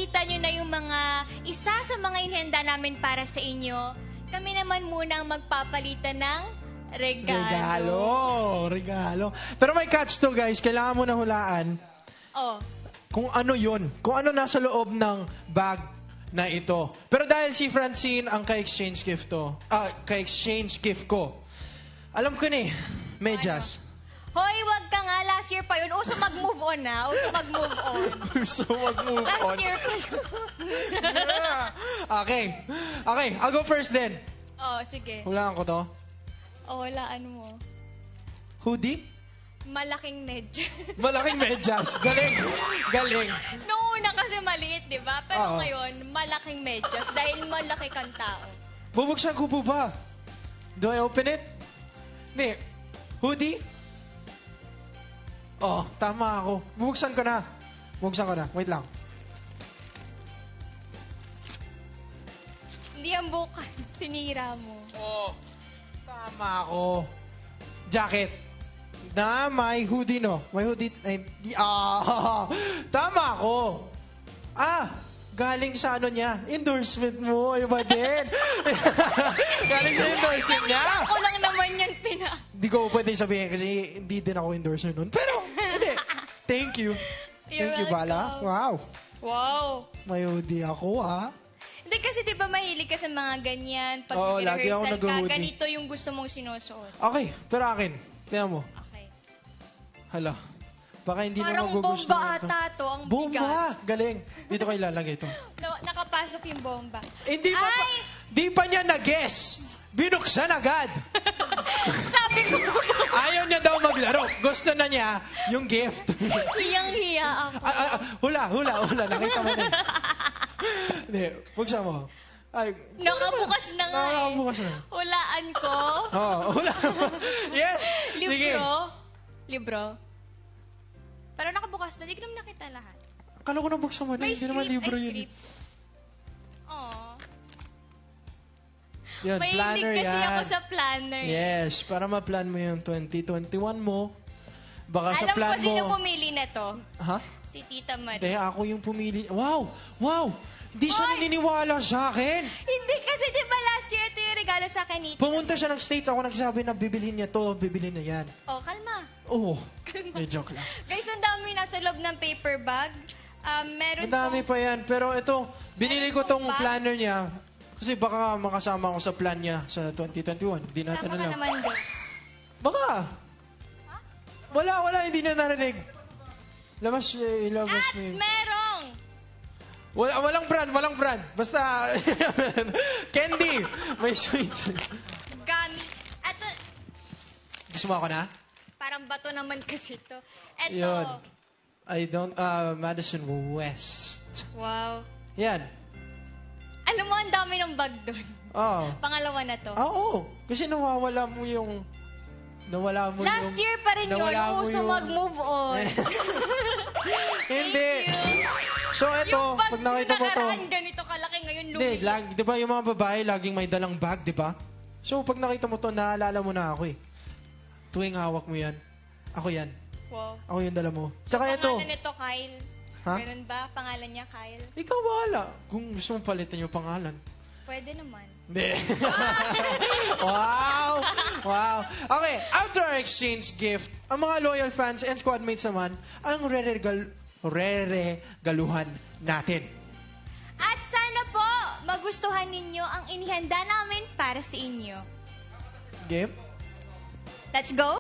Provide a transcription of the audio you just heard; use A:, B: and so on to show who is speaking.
A: nakita nyo na yung isa sa mga inihanda namin para sa inyo, kami naman muna ang magpapalitan ng
B: Regalo. Pero may catch to, guys. Kailangan mo na hulaan kung ano yun. Kung ano nasa loob ng bag na ito. Pero dahil si Francine ang ka-exchange gift ko. Alam ko na medyas.
A: Hoy, wag ka nga. Last year pa yun. Uso mag-move on na.
B: Last
A: year pa yun.
B: Okay, I'll go first then.
A: Sige.
B: Hulaan ko to.
A: Hulaan mo.
B: Hoodie?
A: Malaking medyas.
B: Malaking medyas. Galing.
A: Noong una kasi maliit, di ba? Pero ngayon, malaking medyas. Dahil malaki kang tao.
B: Bubuksan ko po ba? Do I open it? Hindi. Hoodie? Tama ako. Bubuksan ko na. Wait lang.
A: Hindi ang bukas. Sinira mo.
B: Tama ako. Jacket. Na may hoodie, no? May hoodie. Tama ako. Galing sa niya. Endorsement mo. Iba din. Galing sa endorsement niya.
A: Ako lang naman yan
B: Hindi ko pwede sabihin kasi hindi din ako endorser nun. Pero, hindi. Thank you. Thank you, Bala. Wow. May hoodie ako,
A: Hindi kasi di ba mahilig ka sa mga ganyan. Pag
B: lagi ako
A: rehearsal ka,
B: nag-hoodie.
A: ganito yung gusto mong sinusuot.
B: Okay, pero akin. Tingnan mo.
A: Okay.
B: Hala. Baka hindi
A: Parang
B: na magugustuhan
A: bomba
B: ito.
A: ata to. Ang
B: Bomba!
A: bigat.
B: Galing. Dito kayo ilalagay ito.
A: Nakapasok yung bomba.
B: Hindi pa, di pa niya na-guess. Binuksan agad.
A: Sabi ko.
B: Ayaw niya daw maglaro. Gusto na niya yung gift.
A: Hiyang-hiya ako.
B: Hula. Nakita mo na. Hindi, buksan mo.
A: Nakabukas na nga
B: Nakabukas na.
A: Hulaan ko.
B: Hula. Yes.
A: Libro. Pero nakabukas na. Di ko naman nakita lahat.
B: Akala ko nabuksan mo na. Hindi naman libro yun. Yan, planner
A: Mahilig kasi
B: yan.
A: ako sa planner.
B: Yes, para ma-plan mo yung 2021 mo. Baka sa
A: Alam
B: plan
A: ko sino
B: mo...
A: pumili na to.
B: Ha?
A: Si Tita Marie.
B: Hindi, ako yung pumili. Wow! Hindi siya naniniwala sa akin.
A: Hindi kasi di ba last year ito yung regalo sa akin ni
B: Pumunta siya ng States. Ako nagsabi na bibilhin niya to, bibilhin na yan.
A: Kalma.
B: Kalma. Joke lang.
A: Guys, ang dami nasa loob ng paper bag. Meron
B: Ang dami pa yan. Pero ito, binili ko tong
A: bag?
B: planner niya. Kasi baka makasama ko sa plan niya sa 2021. Hindi natin
A: Sama ka
B: alam.
A: naman doon.
B: Baka. Wala. Hindi na narinig. Ilabas mo yun.
A: Merong!
B: Walang brand. Basta, candy. May sweets.
A: Gummy. Eto,
B: Gusto mo ako na?
A: parang bato naman kasi to.
B: Yun.
A: Eto.
B: Madison West.
A: Wow.
B: Yan.
A: Alam mo, ang dami ng bag doon. Pangalawa na to.
B: Kasi nawala mo yung...
A: Last year pa rin yun. Uso mag-move on.
B: Hindi.
A: Thank you.
B: So, ito,
A: Yung bag
B: pag nakita mo to...
A: nakaraan ganito kalaki ngayon
B: Hindi, di ba yung mga babae laging may dalang bag, di ba? So, pag nakita mo to, naalala mo na ako eh. Tuwing hawak mo yan. Ako yan.
A: Wow.
B: Ako yung dala mo. Tsaka ito.
A: Pangalan nito, Kyle.
B: Ha?
A: Ganun ba? Pangalan niya, Kyle?
B: Ikaw bahala. Kung gusto mong palitan yung pangalan.
A: Pwede naman.
B: Hindi. Wow! Okay, after our exchange gift, ang mga loyal fans and squad mates naman, ang re-regaluhan natin.
A: At sana po, magustuhan ninyo ang inihanda namin para sa inyo.
B: Game?
A: Let's go!